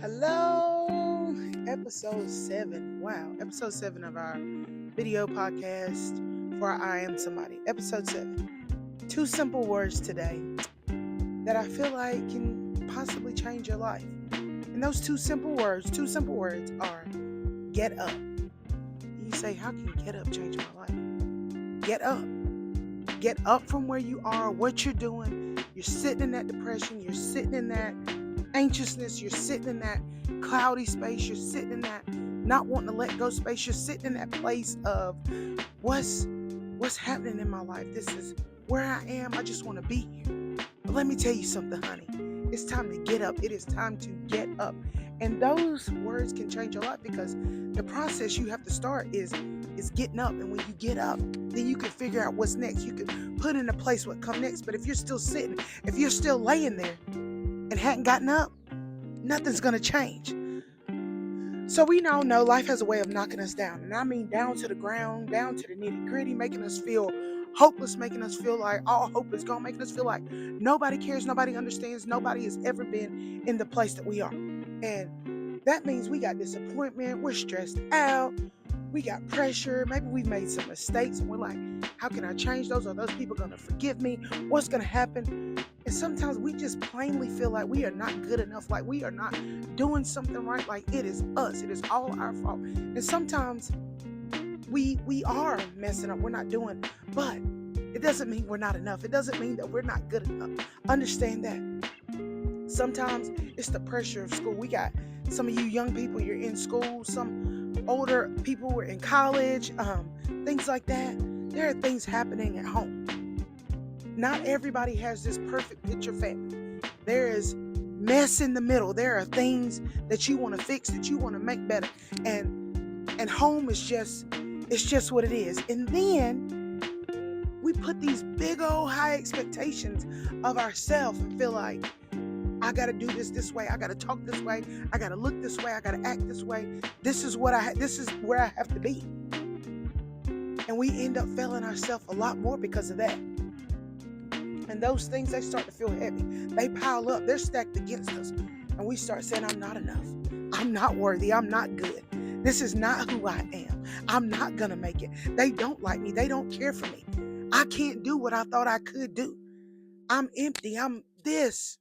Hello, episode 7. Wow, episode 7 of our video podcast for I Am Somebody. Episode 7. Two simple words today that I feel like can possibly change your life. And those two simple words are get up. You say, how can get up change my life? Get up. Get up from where you are, what you're doing. You're sitting in that depression. You're sitting in that anxiousness. You're sitting in that cloudy space. You're sitting in that not wanting to let go space. You're sitting in that place of what's happening in my life. This is where I am. I just want to be here. But let me tell you something, honey. It's time to get up. It is time to get up. And those words can change your life because the process you have to start is getting up. And when you get up, then you can figure out what's next. You can put into place what comes next. But if you're still sitting, if you're still laying there and hadn't gotten up, nothing's going to change. So we all know life has a way of knocking us down. And I mean down to the ground, down to the nitty gritty, making us feel hopeless, making us feel like all hope is gone, making us feel like nobody cares, nobody understands, nobody has ever been in the place that we are. And that means we got disappointment, we're stressed out, we got pressure, maybe we've made some mistakes and we're like, how can I change those? Are those people going to forgive me? What's going to happen? And sometimes we just plainly feel like we are not good enough, like we are not doing something right, like it is us, it is all our fault. And sometimes we are messing up, we're not doing, but it doesn't mean we're not enough. It doesn't mean that we're not good enough. Understand that. Sometimes it's the pressure of school. We got some of you young people, you're in school, some older people were in college, things like that. There are things happening at home. Not everybody has this perfect picture family. There is mess in the middle. There are things that you want to fix, that you want to make better. And home is just, it's just what it is. And then we put these big old high expectations of ourselves and feel like, I got to do this way. I got to talk this way. I got to look this way. I got to act this way. This is where I have to be. And we end up failing ourselves a lot more because of that. And those things, they start to feel heavy. They pile up. They're stacked against us. And we start saying, I'm not enough. I'm not worthy. I'm not good. This is not who I am. I'm not going to make it. They don't like me. They don't care for me. I can't do what I thought I could do. I'm empty. I'm this.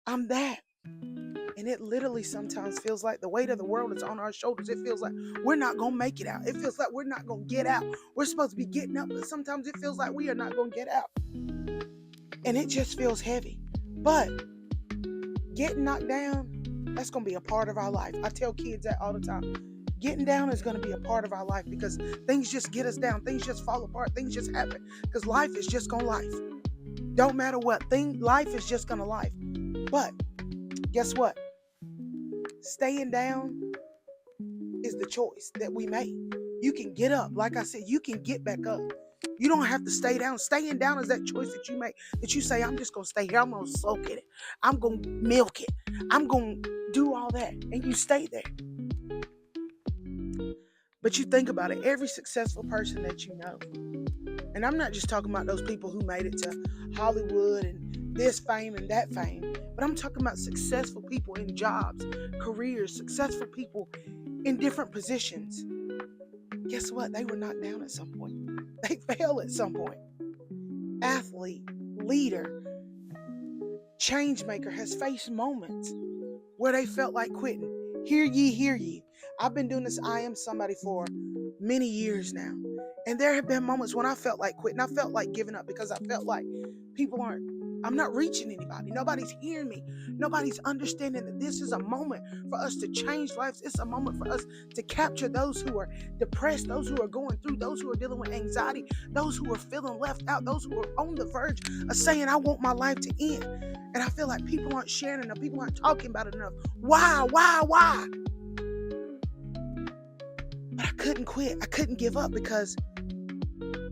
I'm that. And it literally sometimes feels like the weight of the world is on our shoulders. It feels like we're not going to make it out. It feels like we're not going to get out. We're supposed to be getting up, but sometimes it feels like we are not going to get out. And it just feels heavy. But getting knocked down, that's going to be a part of our life. I tell kids that all the time. Getting down is going to be a part of our life because things just get us down. Things just fall apart. Things just happen because life is just going to life. Don't matter what. Life is just going to life. But guess what? Staying down is the choice that we make. You can get up. Like I said, you can get back up. You don't have to stay down. Staying down is that choice that you make, that you say, I'm just going to stay here. I'm going to soak in it. I'm going to milk it. I'm going to do all that. And you stay there. But you think about it. Every successful person that you know, and I'm not just talking about those people who made it to Hollywood and this fame and that fame, but I'm talking about successful people in jobs, careers, successful people in different positions. Guess what? They were knocked down at some point. They failed at some point. Athlete, leader, change maker has faced moments where they felt like quitting. Hear ye, hear ye. I've been doing this I Am Somebody for many years now. And there have been moments when I felt like quitting. I felt like giving up because I felt like I'm not reaching anybody. Nobody's hearing me. Nobody's understanding that this is a moment for us to change lives. It's a moment for us to capture those who are depressed, those who are going through, those who are dealing with anxiety, those who are feeling left out, those who are on the verge of saying, I want my life to end. And I feel like people aren't sharing enough. People aren't talking about it enough. Why? But I couldn't quit. I couldn't give up because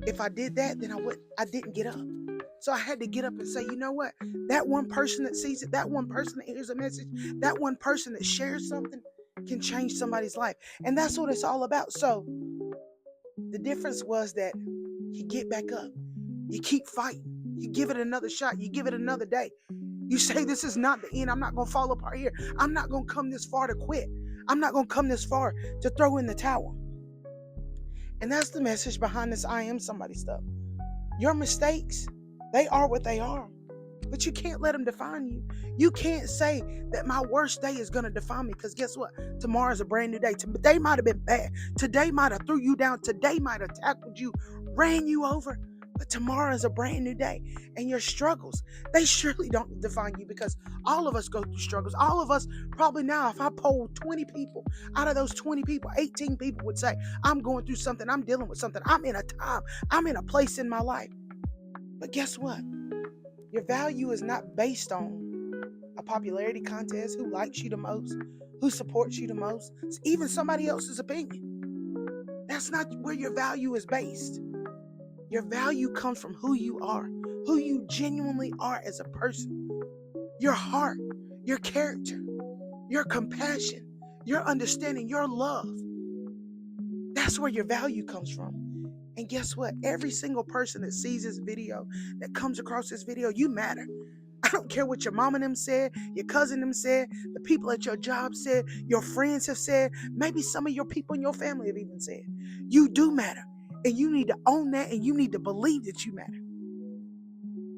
if I did that, then I didn't get up. So I had to get up and say, you know what? That one person that sees it, that one person that hears a message, that one person that shares something can change somebody's life. And that's what it's all about. So the difference was that you get back up. You keep fighting. You give it another shot. You give it another day. You say this is not the end. I'm not going to fall apart here. I'm not going to come this far to quit. I'm not going to come this far to throw in the towel. And that's the message behind this I Am Somebody stuff. Your mistakes, they are what they are. But you can't let them define you. You can't say that my worst day is going to define me, because guess what? Tomorrow's a brand new day. Today might have been bad. Today might have threw you down. Today might have tackled you, ran you over. But tomorrow is a brand new day. And your struggles, they surely don't define you, because all of us go through struggles. All of us, probably now, if I polled 20 people, out of those 20 people, 18 people would say, I'm going through something. I'm dealing with something. I'm in a time. I'm in a place in my life. But guess what? Your value is not based on a popularity contest, who likes you the most, who supports you the most, even somebody else's opinion. That's not where your value is based. Your value comes from who you are, who you genuinely are as a person. Your heart, your character, your compassion, your understanding, your love. That's where your value comes from. And guess what? Every single person that sees this video, that comes across this video, you matter. I don't care what your mom and them said, your cousin them said, the people at your job said, your friends have said, maybe some of your people in your family have even said. You do matter. And you need to own that, and you need to believe that you matter.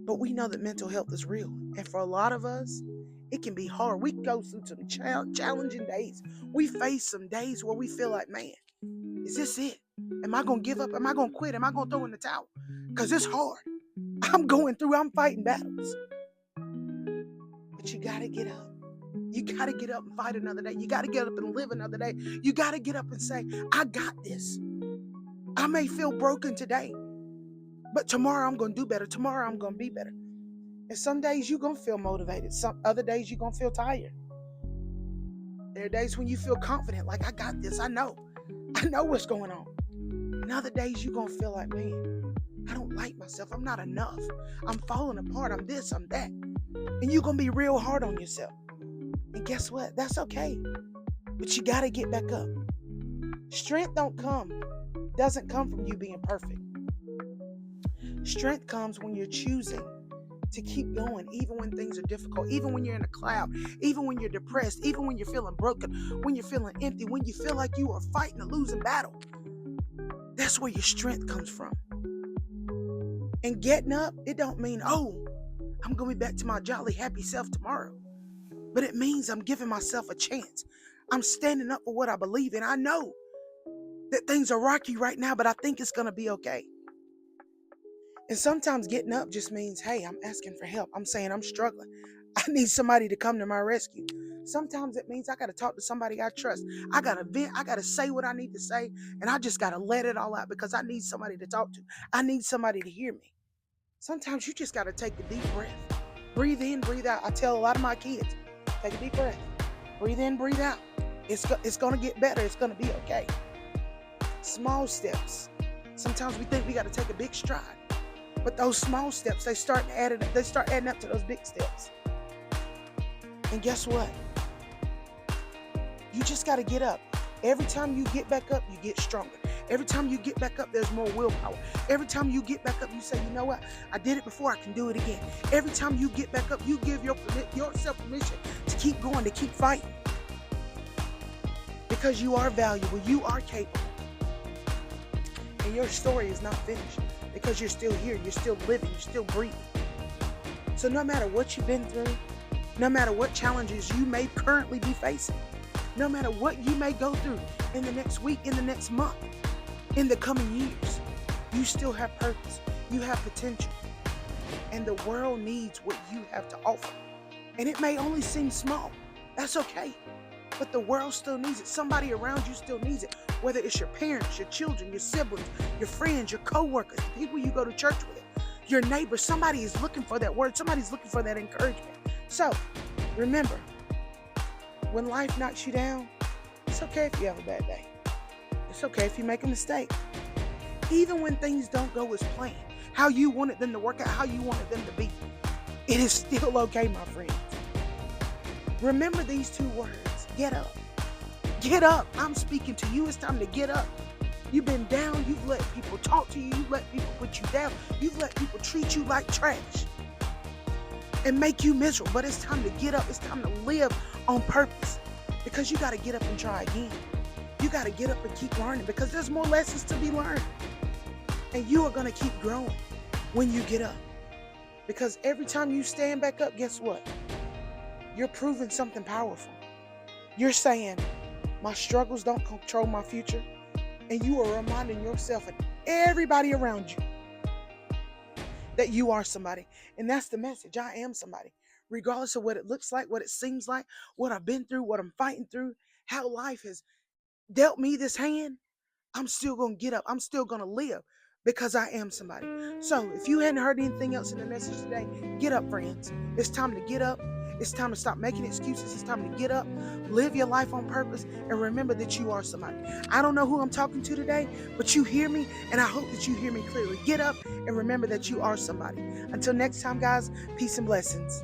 But we know that mental health is real. And for a lot of us, it can be hard. We go through some challenging days. We face some days where we feel like, man, is this it? Am I going to give up? Am I going to quit? Am I going to throw in the towel? Because it's hard. I'm fighting battles. But you got to get up. You got to get up and fight another day. You got to get up and live another day. You got to get up and say, I got this. I may feel broken today, but tomorrow I'm going to do better. Tomorrow I'm going to be better. And some days you're going to feel motivated. Some other days you're going to feel tired. There are days when you feel confident, like I got this. I know what's going on. And other days you're going to feel like, man, I don't like myself. I'm not enough. I'm falling apart. I'm this, I'm that. And you're going to be real hard on yourself. And guess what? That's okay. But you got to get back up. Strength doesn't come from you being perfect. Strength comes when you're choosing to keep going, even when things are difficult, even when you're in a cloud, even when you're depressed, even when you're feeling broken, when you're feeling empty, when you feel like you are fighting a losing battle. That's where your strength comes from. And getting up, it don't mean, oh, I'm going to be back to my jolly, happy self tomorrow. But it means I'm giving myself a chance. I'm standing up for what I believe in. I know that things are rocky right now, but I think it's going to be okay. And sometimes getting up just means, hey, I'm asking for help. I'm saying I'm struggling. I need somebody to come to my rescue. Sometimes it means I got to talk to somebody I trust. I got to vent. I got to say what I need to say. And I just got to let it all out, because I need somebody to talk to. I need somebody to hear me. Sometimes you just got to take a deep breath. Breathe in, breathe out. I tell a lot of my kids, take a deep breath. Breathe in, breathe out. It's going to get better. It's going to be okay. Small steps. Sometimes we think we got to take a big stride. But those small steps, they start adding up to those big steps. And guess what? You just got to get up. Every time you get back up, you get stronger. Every time you get back up, there's more willpower. Every time you get back up, you say, you know what? I did it before, I can do it again. Every time you get back up, you give yourself permission to keep going, to keep fighting. Because you are valuable, you are capable. And your story is not finished, because you're still here, you're still living, you're still breathing. So no matter what you've been through, no matter what challenges you may currently be facing, no matter what you may go through in the next week, in the next month, in the coming years, you still have purpose, you have potential. And the world needs what you have to offer. And it may only seem small, that's okay. But the world still needs it. Somebody around you still needs it. Whether it's your parents, your children, your siblings, your friends, your co-workers, the people you go to church with, your neighbors, somebody is looking for that word. Somebody's looking for that encouragement. So remember, when life knocks you down, it's okay if you have a bad day. It's okay if you make a mistake. Even when things don't go as planned, how you wanted them to work out, how you wanted them to be, it is still okay, my friends. Remember these two words. Get up. Get up. I'm speaking to you. It's time to get up. You've been down. You've let people talk to you. You've let people put you down. You've let people treat you like trash. and make you miserable. But it's time to get up. It's time to live on purpose, because you got to get up and try again. You got to get up and keep learning, because there's more lessons to be learned. And you are going to keep growing when you get up. Because every time you stand back up, guess what? You're proving something powerful. You're saying, my struggles don't control my future. And you are reminding yourself and everybody around you that you are somebody. And that's the message. I am somebody. Regardless of what it looks like, what it seems like, what I've been through, what I'm fighting through, how life has dealt me this hand, I'm still going to get up. I'm still going to live, because I am somebody. So if you hadn't heard anything else in the message today, get up, friends. It's time to get up. It's time to stop making excuses. It's time to get up, live your life on purpose, and remember that you are somebody. I don't know who I'm talking to today, but you hear me, and I hope that you hear me clearly. Get up and remember that you are somebody. Until next time, guys, peace and blessings.